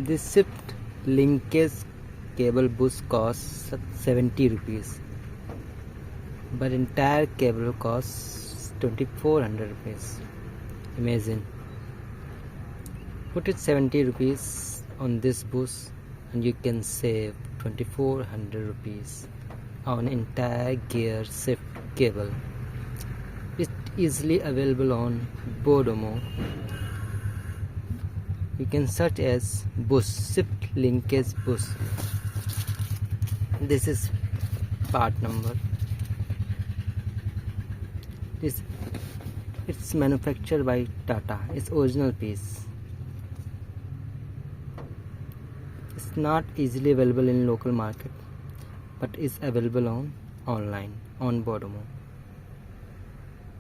This shift linkage cable bus costs 70 rupees, but entire cable costs 2400 rupees. Imagine, put it 70 rupees on this bus and you can save 2400 rupees on entire gear shift cable. It's easily available on Bodomo. You can search as bus shift linkage bus. This is part number. It's manufactured by Tata. It's original piece. It's not easily available in local market, but is available on online on Bodomo.